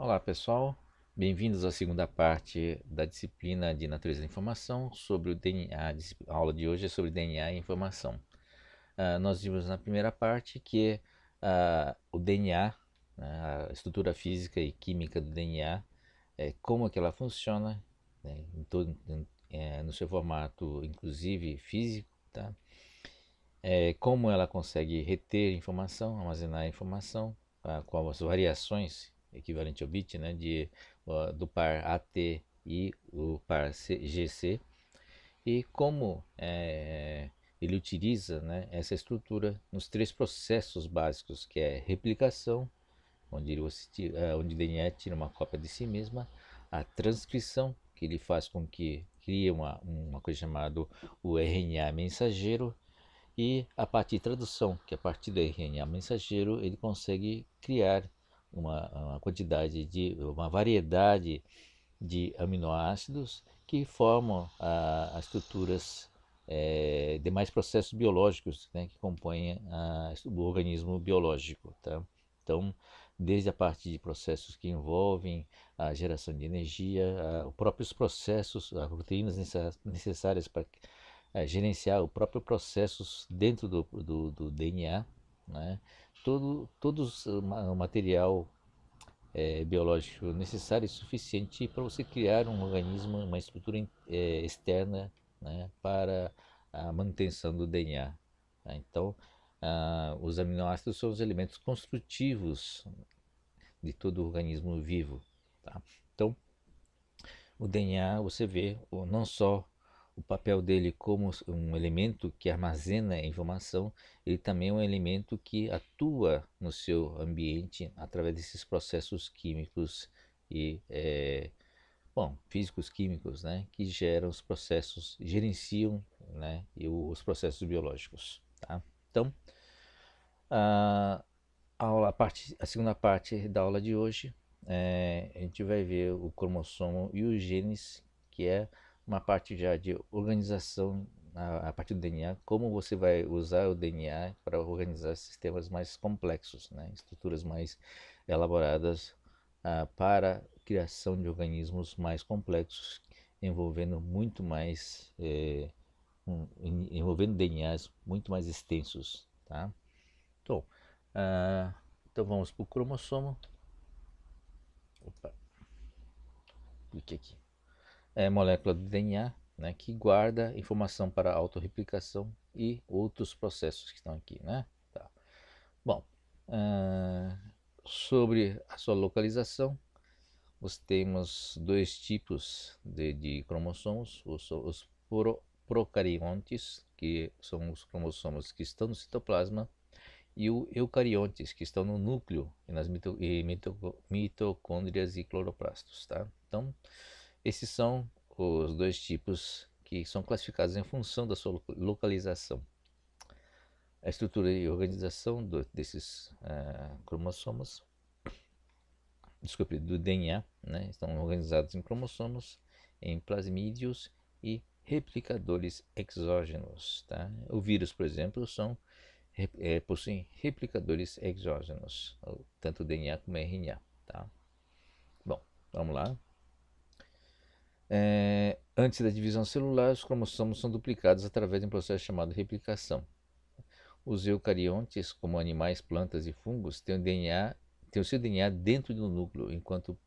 Olá pessoal, bem-vindos à segunda parte da disciplina de Natureza da Informação sobre o DNA. A aula de hoje é sobre DNA e informação. Nós vimos na primeira parte que o DNA, né, a estrutura física e química do DNA, como é que ela funciona, né, no seu formato inclusive físico, tá? Como ela consegue reter informação, armazenar informação, com as variações equivalente ao bit, né, do par AT e o par GC, e como ele utiliza, né, essa estrutura nos três processos básicos, que é replicação, onde o DNA tira uma cópia de si mesma, a transcrição, que ele faz com que crie uma coisa chamada o RNA mensageiro, e a partir de tradução, que a partir do RNA mensageiro ele consegue criar uma variedade de aminoácidos que formam as estruturas demais processos biológicos, né, que compõem o organismo biológico. Tá? Então, desde a parte de processos que envolvem a geração de energia, os próprios processos, as proteínas necessárias para gerenciar os próprios processos dentro do DNA, né? Todos o material biológico necessário e suficiente para você criar um organismo, uma estrutura externa, né, para a manutenção do DNA. Tá? Então, os aminoácidos são os elementos construtivos de todo organismo vivo. Tá? Então, o DNA, você vê não só o papel dele como um elemento que armazena a informação, ele também é um elemento que atua no seu ambiente através desses processos químicos e, físicos químicos, né, que geram os processos, gerenciam, né, os processos biológicos. Tá? Então, a, a segunda parte da aula de hoje, a gente vai ver o cromossomo e os genes, que é uma parte já de organização a partir do DNA, como você vai usar o DNA para organizar sistemas mais complexos, né? Estruturas mais elaboradas para a criação de organismos mais complexos, envolvendo muito mais, envolvendo DNAs muito mais extensos. Tá? Então, ah, então vamos para o cromossomo. Opa, clique aqui. É a molécula do DNA, né, que guarda informação para autorreplicação e outros processos que estão aqui, né? Tá. Bom, ah, sobre a sua localização, nós temos dois tipos de cromossomos, procariontes, que são os cromossomos que estão no citoplasma, e o eucariontes, que estão no núcleo e nas mitocôndrias e cloroplastos. Tá? Então, esses são os dois tipos que são classificados em função da sua localização. A estrutura e organização desses cromossomos, desculpe, do DNA, né, estão organizados em cromossomos, em plasmídeos e replicadores exógenos. Tá? O vírus, por exemplo, possuem replicadores exógenos, tanto DNA como RNA. Tá? Bom, vamos lá. Antes da divisão celular, os cromossomos são duplicados através de um processo chamado replicação. Os eucariontes, como animais, plantas e fungos, têm o seu DNA dentro do núcleo, enquanto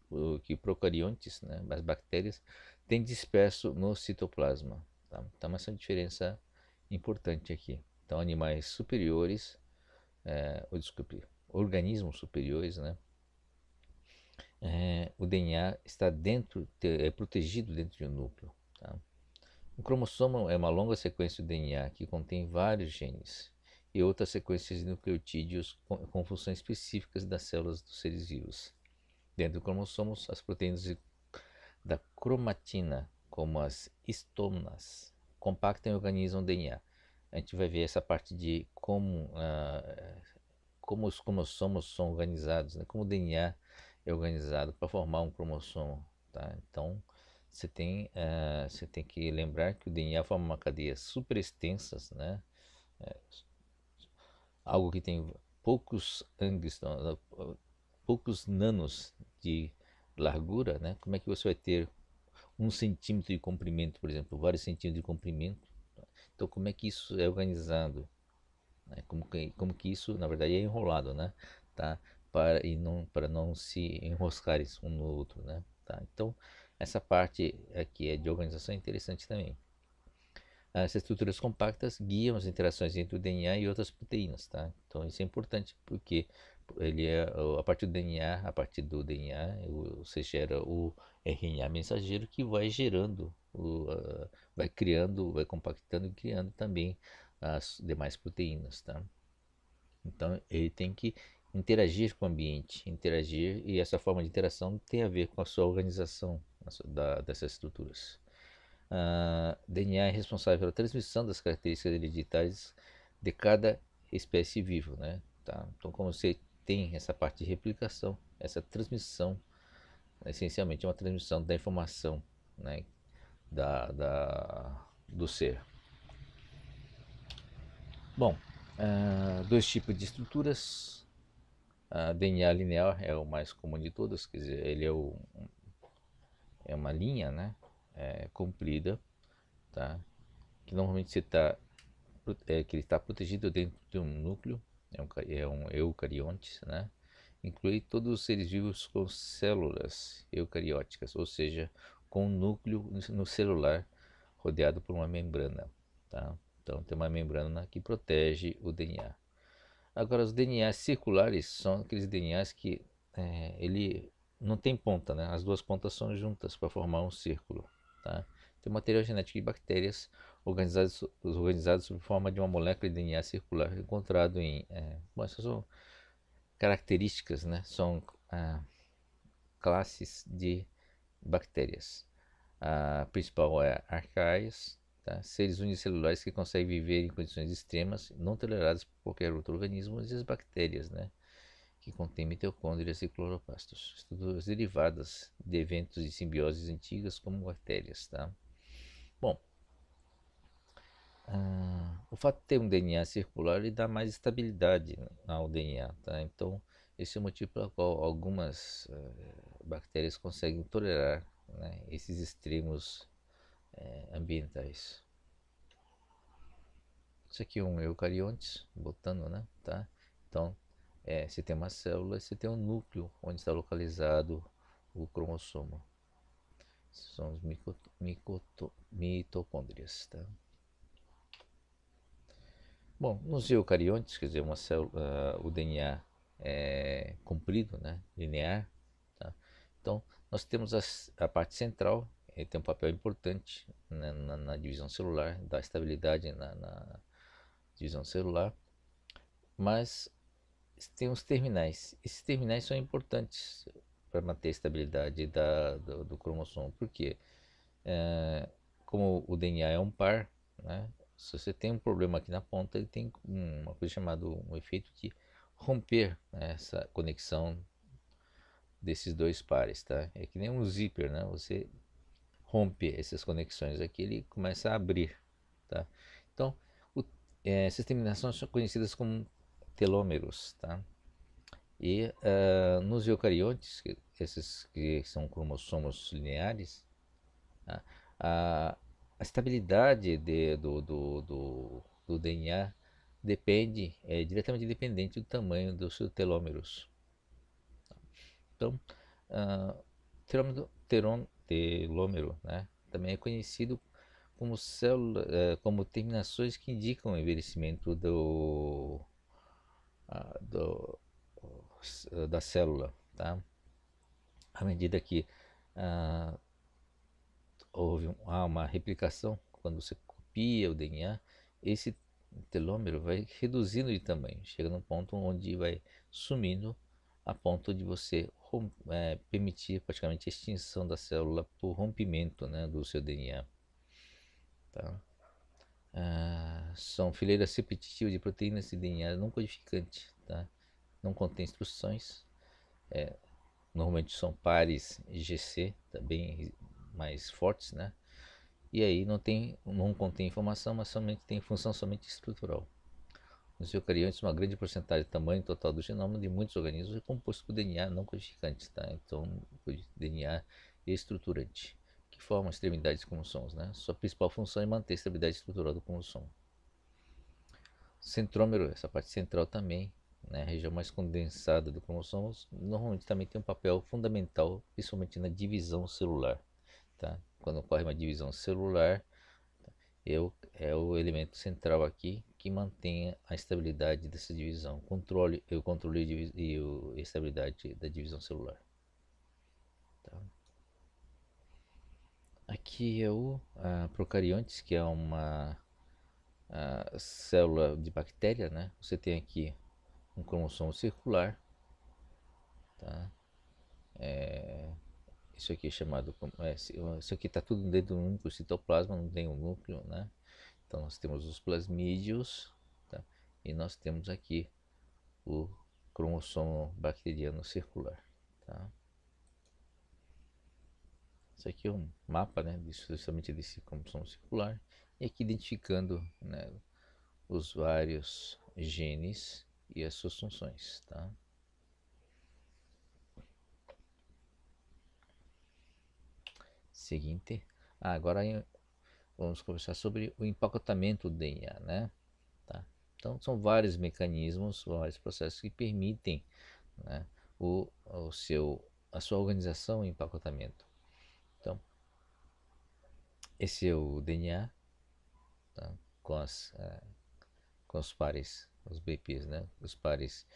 que procariontes, né, as bactérias, têm disperso no citoplasma. Tá? Então, essa é uma diferença importante aqui. Então, animais superiores, desculpe, organismos superiores, né, o DNA está protegido dentro de um núcleo. Tá? O cromossomo é uma longa sequência de DNA que contém vários genes e outras sequências de nucleotídeos com funções específicas das células dos seres vivos. Dentro do cromossomo, as proteínas da cromatina, como as histonas, compactam e organizam o DNA. A gente vai ver essa parte de como os cromossomos são organizados, né? Como o DNA é organizado para formar um cromossomo. Tá? Então, você tem que lembrar que o DNA forma uma cadeia super extensa, né? É, algo que tem poucos nanos de largura, né? Como é que você vai ter 1 centímetro de comprimento, por exemplo, vários centímetros de comprimento? Então, como é que isso é organizado? Né? Como que isso, na verdade, é enrolado, né? Tá? Para não se enroscarem um no outro, né? Tá? Então, essa parte aqui é de organização é interessante também. Essas estruturas compactas guiam as interações entre o DNA e outras proteínas, tá? Então isso é importante porque a partir do DNA, você gera o RNA mensageiro que vai gerando, vai criando, vai compactando e criando também as demais proteínas, tá? Então ele tem que interagir com o ambiente, interagir, e essa forma de interação tem a ver com a sua organização dessas estruturas. DNA é responsável pela transmissão das características hereditárias de cada espécie viva, né? Tá? Então, como você tem essa parte de replicação, essa transmissão, essencialmente é uma transmissão da informação, né? Do ser. Bom, dois tipos de estruturas. DNA linear é o mais comum de todas, quer dizer, ele é uma linha, né? Comprida, tá? Que normalmente que ele está protegido dentro de um núcleo, é um eucarionte, né? Inclui todos os seres vivos com células eucarióticas, ou seja, com um núcleo no celular rodeado por uma membrana, tá? Então tem uma membrana que protege o DNA. Agora os DNAs circulares são aqueles DNAs que ele não tem ponta, né? As duas pontas são juntas para formar um círculo, tá? Tem material genético de bactérias organizados sob forma de uma molécula de DNA circular encontrado bom, essas são características, né? São classes de bactérias. A principal é Archaeas, tá? Seres unicelulares que conseguem viver em condições extremas, não toleradas por qualquer outro organismo, e as bactérias, né? Que contêm mitocôndrias e cloroplastos, estruturas derivadas de eventos de simbioses antigas como bactérias, tá? Bom, o fato de ter um DNA circular ele dá mais estabilidade ao DNA, tá? Então, esse é o motivo pelo qual algumas bactérias conseguem tolerar, né, esses extremos ambientais. Isso aqui é um eucarionte, botando, né? Tá? Então, você tem uma célula, você tem um núcleo onde está localizado o cromossomo. São os mitocôndrias, tá? Bom, nos eucariontes, quer dizer, uma célula, o DNA é comprido, né? Linear, tá? Então, nós temos a parte central, tem um papel importante, né, na divisão celular, dá estabilidade na divisão celular, mas tem os terminais. Esses terminais são importantes para manter a estabilidade do cromossomo, porque como o DNA é um par, né, se você tem um problema aqui na ponta, ele tem uma coisa chamada um efeito de romper, né, essa conexão desses dois pares, tá? É que nem um zíper, né? Você rompe essas conexões aqui, ele começa a abrir, tá? Então, essas terminações são conhecidas como telômeros, tá? E nos eucariontes, esses que são cromossomos lineares, tá? a, a estabilidade do DNA é diretamente dependente do tamanho dos seus telômeros. Então, telômero, né, também é conhecido como como terminações que indicam o envelhecimento ah, do, da célula, tá? À medida que ah, há uma replicação, quando você copia o DNA, esse telômero vai reduzindo de tamanho, chega num ponto onde vai sumindo a ponto de você permitir praticamente a extinção da célula por rompimento, né, do seu DNA. Tá? São fileiras repetitivas de proteínas de DNA não codificante, tá? Não contém instruções, normalmente são pares GC, tá bem mais fortes, né? E aí não contém informação, mas somente tem função somente estrutural. Nos eucariontes, uma grande porcentagem do tamanho total do genoma de muitos organismos é composto por DNA não codificante, tá? Então, DNA estruturante, que forma extremidades e cromossomos, né? Sua principal função é manter a estabilidade estrutural do cromossomo. Centrômero, essa parte central também, né? A região mais condensada do cromossomo, normalmente também tem um papel fundamental, principalmente na divisão celular, tá? Quando ocorre uma divisão celular, é o elemento central aqui que mantém a estabilidade dessa divisão, o controle e a estabilidade da divisão celular. Tá? Aqui é o procariontes, que é uma célula de bactéria, né? Você tem aqui um cromossomo circular, tá? Isso aqui é chamado, isso aqui está tudo dentro do único citoplasma, não tem um núcleo, né? Então nós temos os plasmídeos, tá? E nós temos aqui o cromossomo bacteriano circular, tá? Isso aqui é um mapa, né, justamente desse cromossomo circular, e aqui identificando, né, os vários genes e as suas funções, tá? Seguinte, agora vamos conversar sobre o empacotamento do DNA, né? Tá? Então são vários mecanismos, vários processos que permitem, né, a sua organização e empacotamento. Então, esse é o DNA, tá? com, com os pares, os BPs, né? Os pares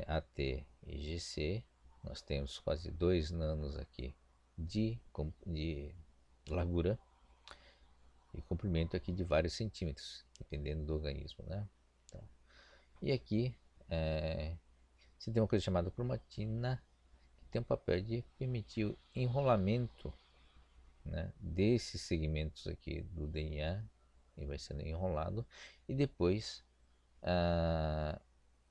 AT e GC. Nós temos quase 2 nanos aqui de largura e comprimento aqui de vários centímetros, dependendo do organismo, né? Então, e aqui você tem uma coisa chamada cromatina, que tem o papel de permitir o enrolamento, né, desses segmentos aqui do DNA, e vai sendo enrolado e depois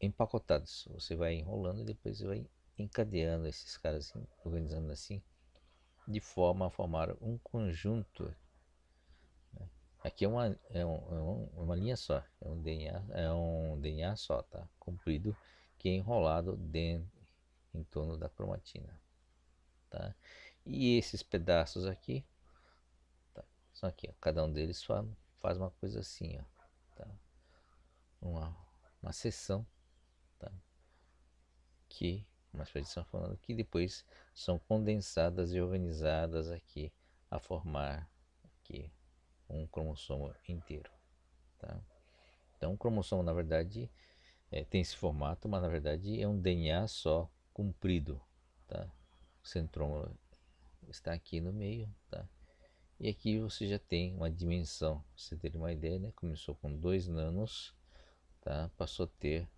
empacotados. Você vai enrolando e depois vai encadeando esses caras, assim, organizando assim, de forma a formar um conjunto. Aqui uma linha só, é um DNA só, tá? Comprido, que é enrolado em torno da cromatina, tá? E esses pedaços aqui, tá? São aqui, ó, cada um deles faz uma coisa assim, ó, tá? Uma, uma seção, tá? Que, mais para edição falando, que depois são condensadas e organizadas aqui a formar aqui um cromossomo inteiro, tá? Então, o cromossomo, na verdade, tem esse formato, mas na verdade é um DNA só comprido, tá? O centrômero está aqui no meio, tá? E aqui você já tem uma dimensão, pra você ter uma ideia, né? Começou com 2 nanos, tá? Passou a ter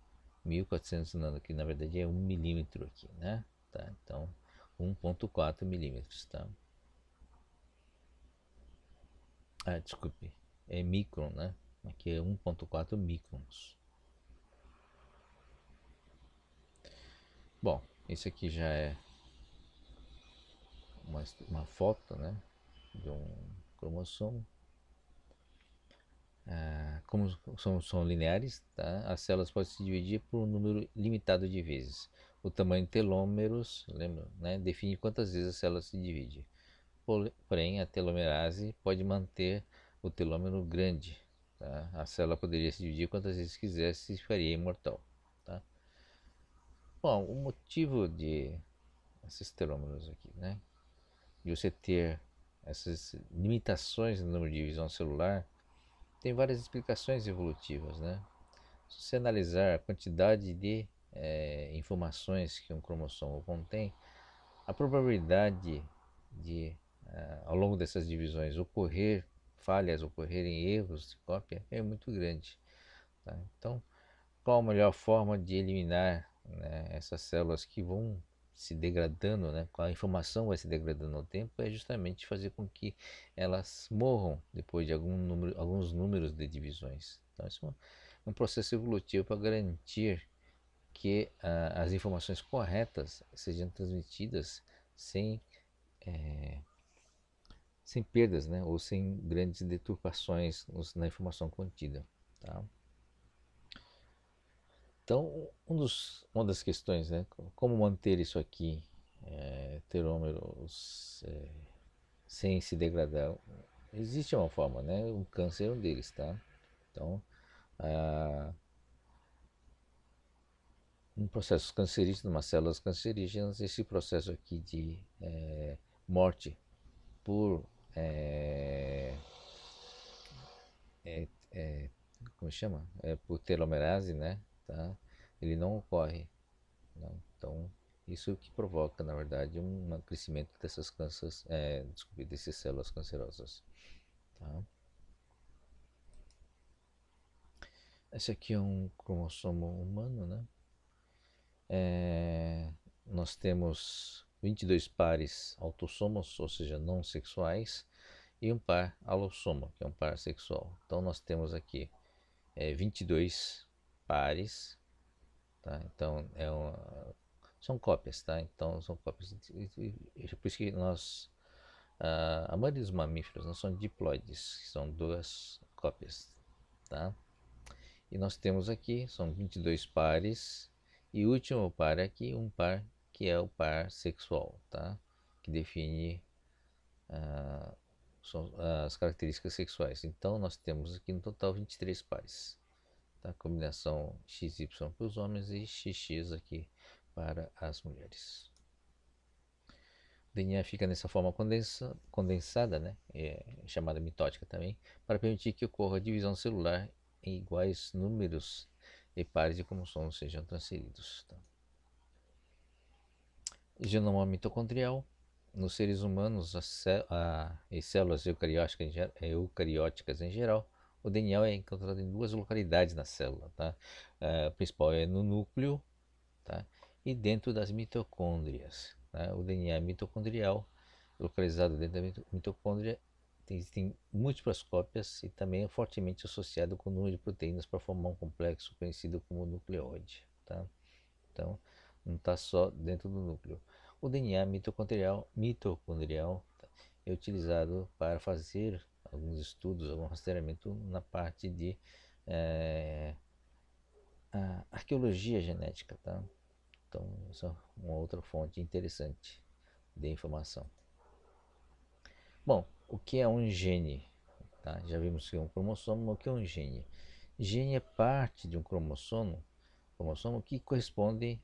1400 nanos, que na verdade é 1 milímetro aqui, né? Tá? Então, 1,4 milímetros, tá? Desculpe, é micron, né? Aqui é 1,4 microns. Bom, isso aqui já é uma foto, né, de um cromossomo. Como são lineares, tá? As células podem se dividir por um número limitado de vezes. O tamanho de telômeros, lembra, né, define quantas vezes a célula se divide. Porém, a telomerase pode manter o telômero grande. Tá? A célula poderia se dividir quantas vezes quisesse e faria imortal. Tá? Bom, o motivo de esses telômeros aqui, né, de você ter essas limitações no número de divisão celular, tem várias explicações evolutivas, né? Se você analisar a quantidade de informações que um cromossomo contém, a probabilidade de, ao longo dessas divisões, ocorrerem erros de cópia é muito grande. Tá? Então, qual a melhor forma de eliminar, né, essas células que vão se degradando, né, a informação vai se degradando ao tempo, é justamente fazer com que elas morram depois de alguns números de divisões. Então, isso é um processo evolutivo para garantir que as informações corretas sejam transmitidas sem, sem perdas, né, ou sem grandes deturpações na informação contida. Tá? Então, uma das questões, né, como manter isso aqui, telômeros, sem se degradar. Existe uma forma, né? O câncer é um deles, tá? Então, ah, um processo cancerígeno, umas células cancerígenas, esse processo aqui de morte por é, é, é, como chama? Por telomerase, né? Tá? Ele não ocorre. Não. Então, isso que provoca, na verdade, um crescimento dessas cânceres, desculpe, dessas células cancerosas. Tá? Esse aqui é um cromossomo humano, né? Nós temos 22 pares autossomos, ou seja, não sexuais, e um par alossomo, que é um par sexual. Então nós temos aqui 22 pares, tá? Então são cópias, tá? Então são cópias. Por isso que a maioria dos mamíferos não são diploides, são duas cópias, tá? E nós temos aqui, são 22 pares, e o último par aqui, um par que é o par sexual, tá? Que define ah, as características sexuais. Então nós temos aqui no total 23 pares, tá? Combinação XY para os homens e XX aqui para as mulheres. O DNA fica nessa forma condensada, né? Chamada mitótica também, para permitir que ocorra a divisão celular em iguais números de pares de cromossomos sejam transferidos. Tá? Genoma mitocondrial. Nos seres humanos e células eucarióticas em geral, o DNA é encontrado em duas localidades na célula. Tá? A principal é no núcleo, tá? E dentro das mitocôndrias. Tá? O DNA mitocondrial, localizado dentro da mitocôndria, tem múltiplas cópias e também é fortemente associado com o número de proteínas para formar um complexo conhecido como nucleóide. Tá? Então, não está só dentro do núcleo. O DNA mitocondrial é utilizado para fazer alguns estudos, algum rastreamento na parte de arqueologia genética. Tá? Então, essa é uma outra fonte interessante de informação. Bom, o que é um gene? Tá? Já vimos que é um cromossomo, mas o que é um gene? Gene é parte de um cromossomo que corresponde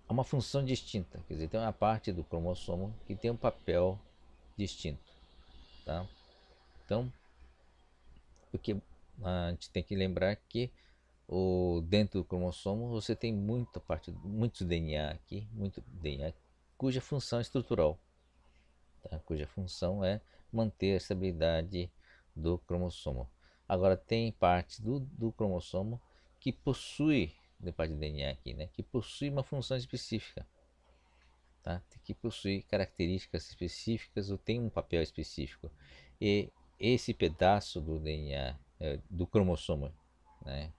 a uma função distinta. Quer dizer, tem uma parte do cromossomo que tem um papel distinto. Tá? Então, porque a gente tem que lembrar que dentro do cromossomo você tem muito DNA aqui, muito DNA, cuja função é estrutural, tá? Cuja função é manter a estabilidade do cromossomo. Agora tem parte do cromossomo que possui, de parte do DNA aqui, né? Que possui uma função específica, tá? Que possui características específicas ou tem um papel específico. E esse pedaço do DNA, do cromossomo, né?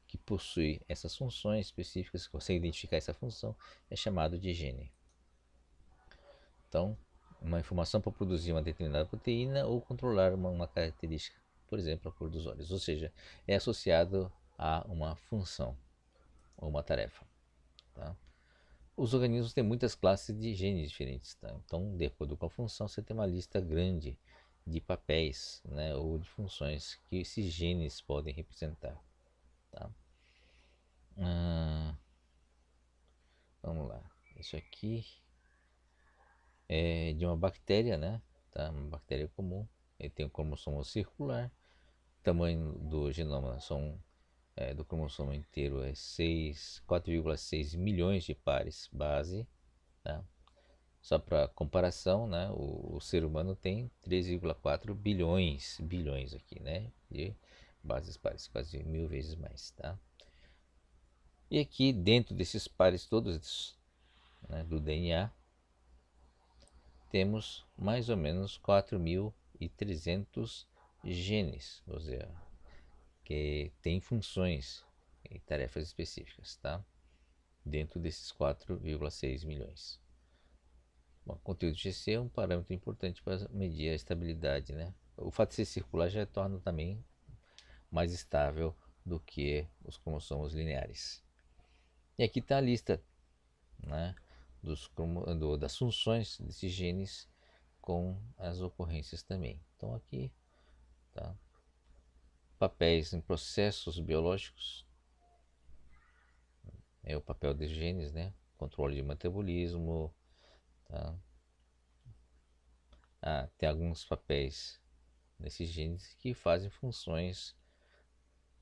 Que possui essas funções específicas, que consegue identificar essa função, é chamado de gene. Então, uma informação para produzir uma determinada proteína ou controlar uma característica, por exemplo, a cor dos olhos. Ou seja, é associado a uma função ou uma tarefa. Tá? Os organismos têm muitas classes de genes diferentes. Tá? Então, de acordo com a função, você tem uma lista grande de papéis, né, ou de funções que esses genes podem representar. Tá? Vamos lá. Isso aqui é de uma bactéria, né? Tá? Uma bactéria comum. Ele tem um cromossomo circular. O tamanho do genoma do cromossomo inteiro é 4,6 milhões de pares base. Tá? Só para comparação, né? O ser humano tem 3,4 bilhões aqui, né? De bases pares, quase 1000 vezes mais, tá? E aqui dentro desses pares todos, né, do DNA, temos mais ou menos 4.300 genes, ou seja, que tem funções e tarefas específicas, tá? Dentro desses 4,6 milhões. Bom, o conteúdo de GC é um parâmetro importante para medir a estabilidade, né? O fato de ser circular já torna também mais estável do que os cromossomos lineares. E aqui está a lista, né, das funções desses genes com as ocorrências também. Então aqui tá papéis em processos biológicos, é o papel dos genes, né? Controle de metabolismo, tá? Tem alguns papéis nesses genes que fazem funções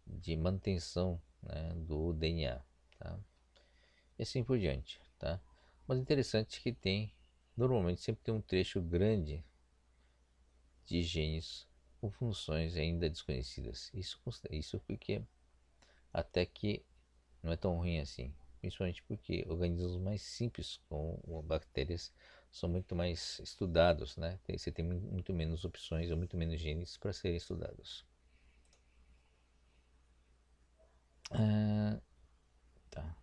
de manutenção, né, do DNA, tá? E assim por diante, tá? Mas interessante que normalmente sempre tem um trecho grande de genes com funções ainda desconhecidas. Isso porque até que não é tão ruim assim, principalmente porque organismos mais simples, como bactérias, são muito mais estudados, né? Você tem muito menos opções ou muito menos genes para serem estudados. Ah, tá.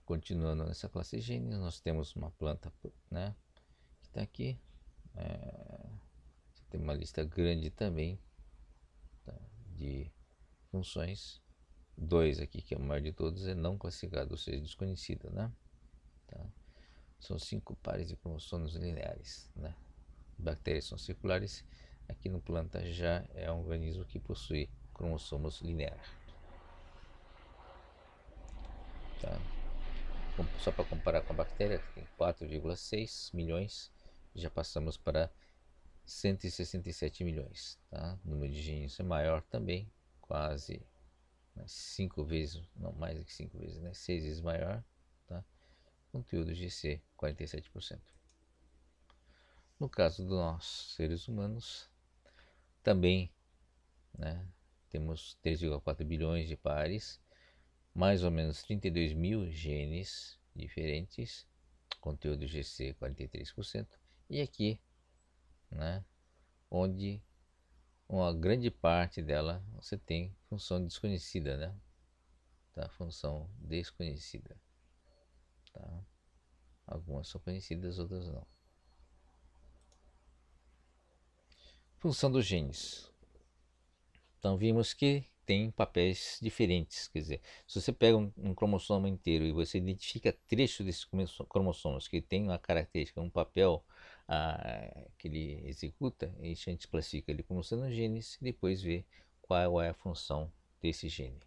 Continuando nessa classe de genes, nós temos uma planta, né, que está aqui. Você tem uma lista grande também, tá, de funções. Dois aqui, que é o maior de todos, é não classificado, ou seja, desconhecido, né? Tá? São 5 pares de cromossomos lineares, né? Bactérias são circulares. Aqui no planta já é um organismo que possui cromossomos lineares. Tá? Só para comparar com a bactéria, que tem 4,6 milhões, já passamos para 167 milhões. Tá? O número de genes é maior também, quase, né, 5 vezes, não mais do que 5 vezes, né, 6 vezes maior. Tá? Conteúdo GC, 47%. No caso dos nós, seres humanos, também, né, temos 3,4 bilhões de pares, mais ou menos 32 mil genes diferentes, conteúdo GC 43%, e aqui, né, onde uma grande parte dela você tem função desconhecida, né? Tá? Função desconhecida. Tá? Algumas são conhecidas, outras não. Função dos genes. Então vimos que tem papéis diferentes, quer dizer, se você pega um cromossomo inteiro e você identifica trechos desses cromossomos que tem uma característica, um papel que ele executa, a gente classifica ele como sendo genes e depois vê qual é a função desse gene.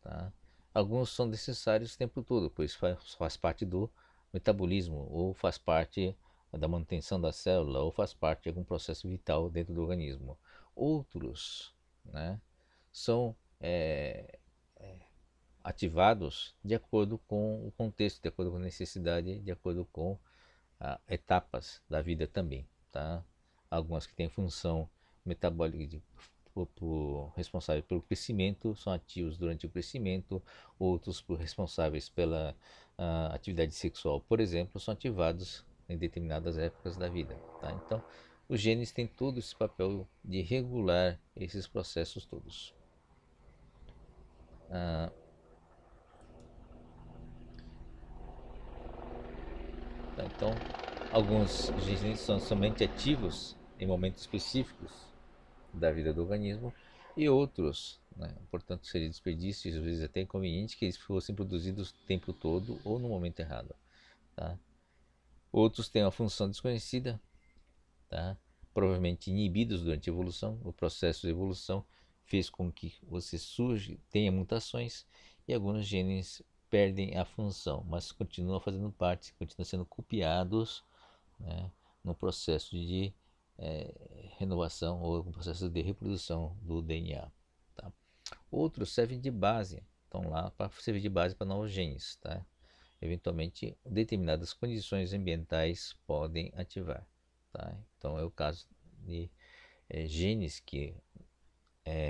Tá? Alguns são necessários o tempo todo, pois faz parte do metabolismo, ou faz parte da manutenção da célula, ou faz parte de algum processo vital dentro do organismo. Outros, né, são ativados de acordo com o contexto, de acordo com a necessidade, de acordo com etapas da vida também. Tá? Algumas que têm função metabólica responsável pelo crescimento são ativos durante o crescimento, outros responsáveis pela atividade sexual, por exemplo, são ativados em determinadas épocas da vida. Tá? Então, os genes têm todo esse papel de regular esses processos todos. Ah, tá? Então, alguns genes são somente ativos em momentos específicos da vida do organismo e outros, né, portanto seria desperdício, às vezes até inconveniente que eles fossem produzidos o tempo todo ou no momento errado. Tá? Outros têm uma função desconhecida, tá? Provavelmente inibidos durante a evolução. O processo de evolução fez com que você tenha mutações e alguns genes perdem a função, mas continuam fazendo parte, continuam sendo copiados, né, no processo de renovação ou no processo de reprodução do DNA. Tá? Outros servem de base, estão lá para servir de base para novos genes. Tá? Eventualmente, determinadas condições ambientais podem ativar. Tá? Então, é o caso de genes que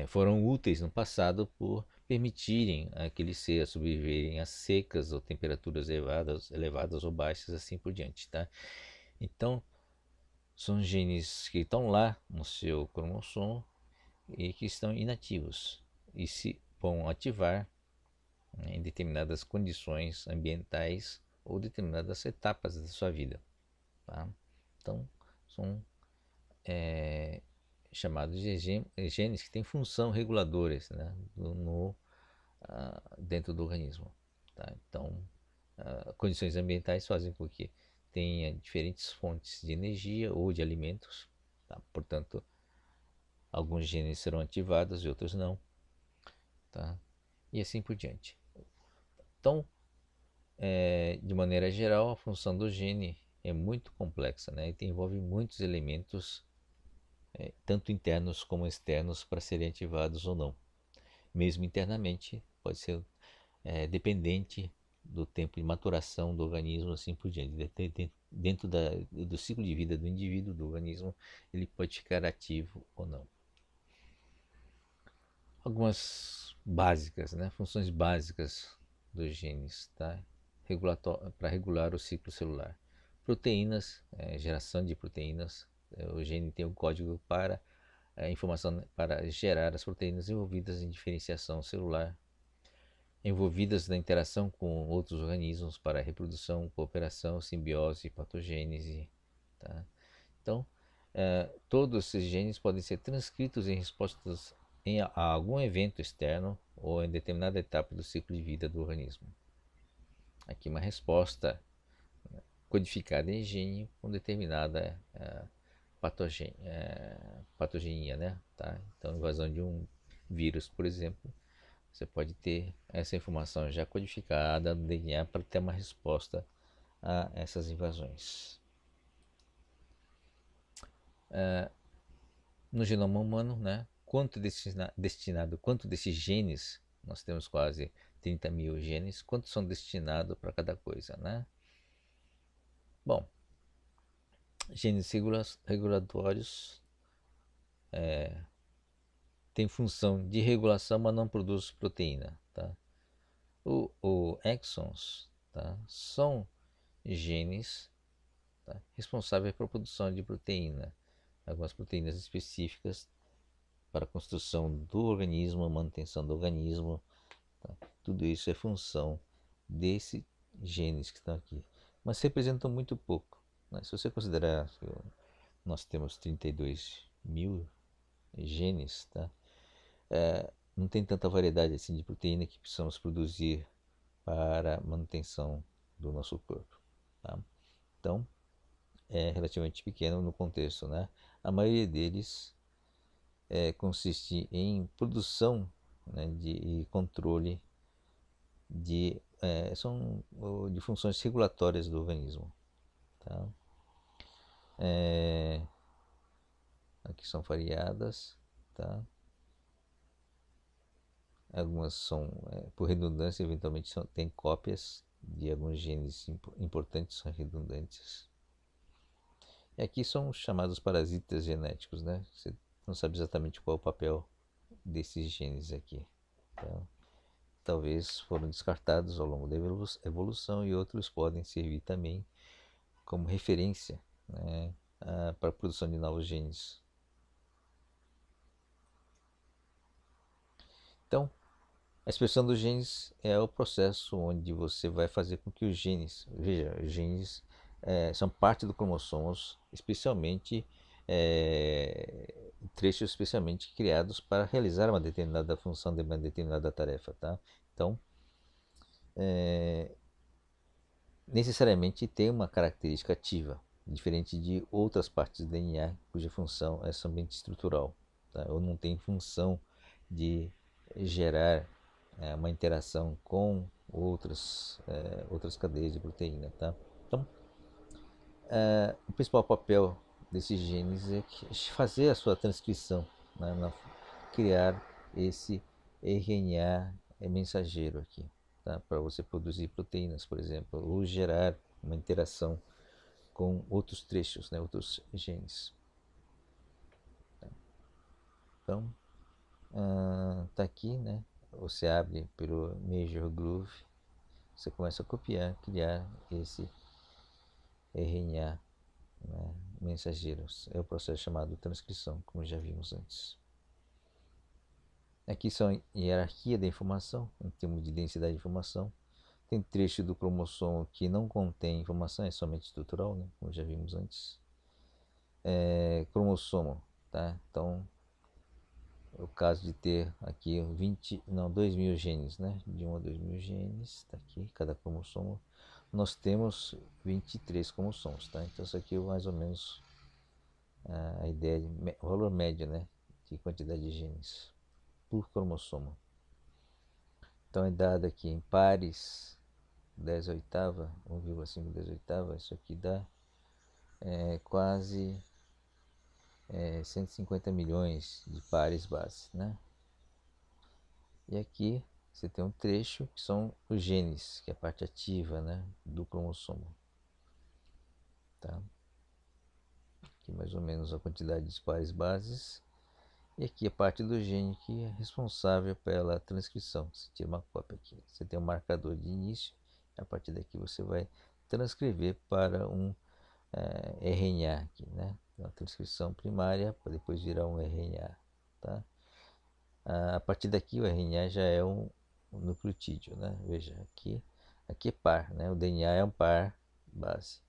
foram úteis no passado por permitirem aquele ser a sobreviverem a secas ou temperaturas elevadas ou baixas, assim por diante. Tá? Então, são genes que estão lá no seu cromossomo e que estão inativos e se vão ativar, né, em determinadas condições ambientais ou determinadas etapas da sua vida. Tá? Então, são chamados de genes que têm função reguladoras, né, no dentro do organismo. Tá? Então, condições ambientais fazem com que tenha diferentes fontes de energia ou de alimentos. Tá? Portanto, alguns genes serão ativados e outros não. Tá? E assim por diante. Então, de maneira geral, a função do gene é muito complexa, né? E envolve muitos elementos, tanto internos como externos, para serem ativados ou não. Mesmo internamente, pode ser dependente do tempo de maturação do organismo, assim por diante. Dentro do ciclo de vida do indivíduo, do organismo, ele pode ficar ativo ou não. Algumas básicas, né? Funções básicas dos genes, tá? Para regular o ciclo celular. Proteínas, geração de proteínas. O gene tem um código para a informação para gerar as proteínas envolvidas em diferenciação celular, envolvidas na interação com outros organismos para reprodução, cooperação, simbiose, patogênese. Tá? Então, todos esses genes podem ser transcritos em respostas a algum evento externo ou em determinada etapa do ciclo de vida do organismo. Aqui uma resposta codificada em gene com determinada patogenia, né? Tá? Então, invasão de um vírus, por exemplo, você pode ter essa informação já codificada no DNA para ter uma resposta a essas invasões. No genoma humano, né? Quanto desses genes, nós temos quase 30 mil genes, quantos são destinados para cada coisa, né? Bom, genes regulatórios têm função de regulação, mas não produz proteína, tá? O exons, tá? São genes, tá? Responsáveis pela produção de proteína, algumas proteínas específicas para a construção do organismo, a manutenção do organismo. Tá? Tudo isso é função desses genes que estão aqui, mas representam muito pouco. Né? Se você considerar que nós temos 32 mil genes, tá? Não tem tanta variedade assim de proteína que precisamos produzir para a manutenção do nosso corpo. Tá? Então, é relativamente pequeno no contexto. Né? A maioria deles consiste em produção, né, e controle de funções regulatórias do organismo. Tá? Aqui são variadas. Tá? Algumas são, por redundância, eventualmente tem cópias de alguns genes importantes, são redundantes. E aqui são chamados parasitas genéticos, né? Você não sabe exatamente qual é o papel desses genes aqui. Tá? Talvez foram descartados ao longo da evolução e outros podem servir também como referência, né, para a produção de novos genes. Então, a expressão dos genes é o processo onde você vai fazer com que os genes, veja, os genes são parte do cromossomos, especialmente trechos especialmente criados para realizar uma determinada função de uma determinada tarefa, tá? Então, necessariamente tem uma característica ativa, diferente de outras partes do DNA cuja função é somente estrutural, tá? Ou não tem função de gerar uma interação com outras cadeias de proteína. Tá? Então, o principal papel desses genes é fazer a sua transcrição, né, criar esse RNA mensageiro aqui, tá? Para você produzir proteínas, por exemplo, ou gerar uma interação com outros trechos, né, outros genes. Então, tá aqui, né? Você abre pelo Major Groove, você começa a copiar, criar esse RNA, né, mensageiros. É o processo chamado transcrição, como já vimos antes. Aqui são hierarquia da informação, em termos de densidade de informação. Tem trecho do cromossomo que não contém informação, é somente estrutural, né, como já vimos antes. Cromossomo, tá? Então, o caso de ter aqui 2.000 genes, né? De 1 a 2.000 genes, tá aqui, cada cromossomo. Nós temos 23 cromossomos, tá? Então isso aqui é mais ou menos a ideia de o valor médio, né? De quantidade de genes por cromossomo. Então é dado aqui em pares 10 oitava, 1,5 10 oitava, isso aqui dá quase 150 milhões de pares base, né? E aqui você tem um trecho que são os genes, que é a parte ativa, né, do cromossomo. Tá? Aqui mais ou menos a quantidade de pares bases. E aqui a parte do gene que é responsável pela transcrição. Você tira uma cópia aqui. Você tem um marcador de início. A partir daqui você vai transcrever para um RNA aqui, né? Uma transcrição primária para depois virar um RNA, tá? A partir daqui o RNA já é um nucleotídeo, né? Veja, aqui é par, né? O DNA é um par base.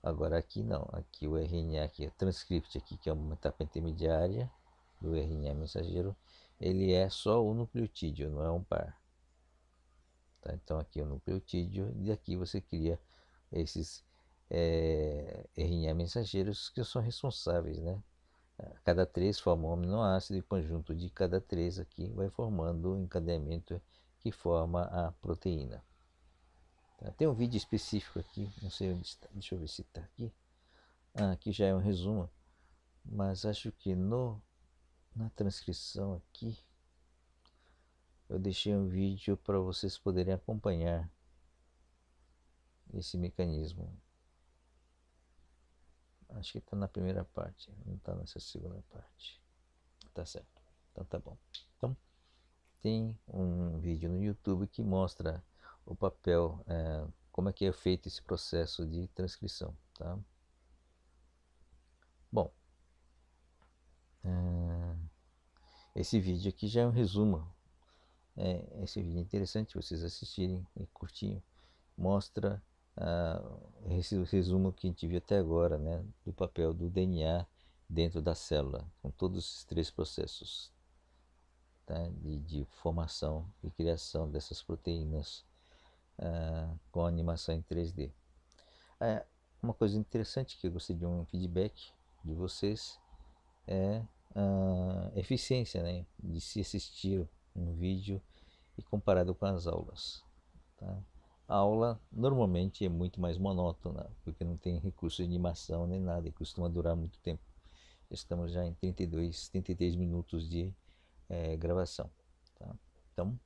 Agora aqui não, aqui o RNA, aqui, o transcript aqui, que é uma etapa intermediária do RNA mensageiro, ele é só o nucleotídeo, não é um par. Tá? Então aqui é o nucleotídeo e aqui você cria esses RNA mensageiros que são responsáveis, né? Cada três forma um aminoácido e o conjunto de cada três aqui vai formando o encadeamento que forma a proteína. Tá? Tem um vídeo específico aqui, não sei onde está, deixa eu ver se está aqui. Aqui já é um resumo, mas acho que na transcrição aqui eu deixei um vídeo para vocês poderem acompanhar esse mecanismo. Acho que está na primeira parte, não está nessa segunda parte. Tá certo, então tá bom. Então tem um vídeo no YouTube que mostra o papel, como é que é feito esse processo de transcrição, tá? Bom, esse vídeo aqui já é um resumo. Esse vídeo é interessante vocês assistirem e curtirem. Mostra esse resumo que a gente viu até agora, né, do papel do DNA dentro da célula, com todos esses três processos, tá, de formação e criação dessas proteínas com animação em 3D. Uma coisa interessante que eu gostaria de um feedback de vocês é a eficiência, né, de se assistir um vídeo e comparado com as aulas. Tá? A aula normalmente é muito mais monótona, porque não tem recurso de animação nem nada e costuma durar muito tempo. Estamos já em 33 minutos de gravação. Tá? Então,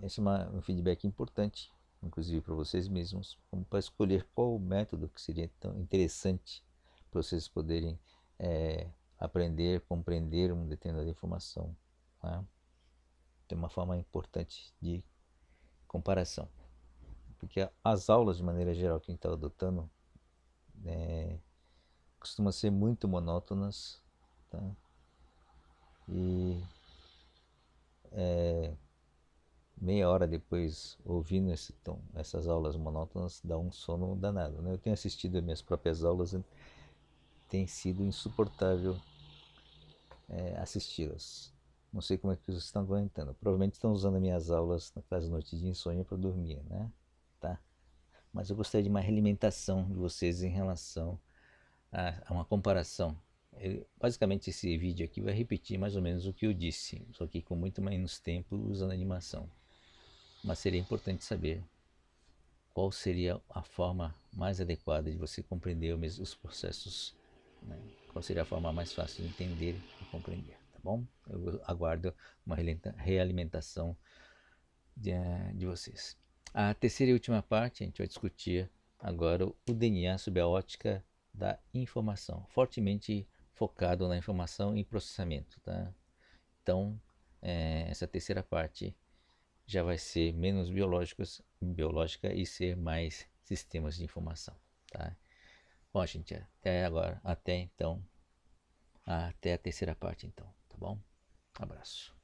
esse é um feedback importante, inclusive para vocês mesmos, como para escolher qual o método que seria tão interessante para vocês poderem aprender, compreender uma determinada informação. Tá? Tem uma forma importante de comparação, porque as aulas de maneira geral que a gente está adotando costumam ser muito monótonas, tá? E meia hora depois ouvindo essas aulas monótonas dá um sono danado, né? Eu tenho assistido as minhas próprias aulas e tem sido insuportável assisti-las. Não sei como é que vocês estão aguentando. Provavelmente estão usando minhas aulas nas noites de insônia para dormir, né? Tá? Mas eu gostaria de uma realimentação de vocês em relação a uma comparação. Basicamente esse vídeo aqui vai repetir mais ou menos o que eu disse, só que com muito menos tempo usando animação. Mas seria importante saber qual seria a forma mais adequada de você compreender os processos, né? Qual seria a forma mais fácil de entender e compreender, tá bom? Eu aguardo uma realimentação de vocês. A terceira e última parte a gente vai discutir agora o DNA sob a ótica da informação, fortemente focado na informação e processamento, tá? Então, essa terceira parte já vai ser menos biológica e ser mais sistemas de informação, tá? Bom, gente, até a terceira parte então, tá bom? Um abraço.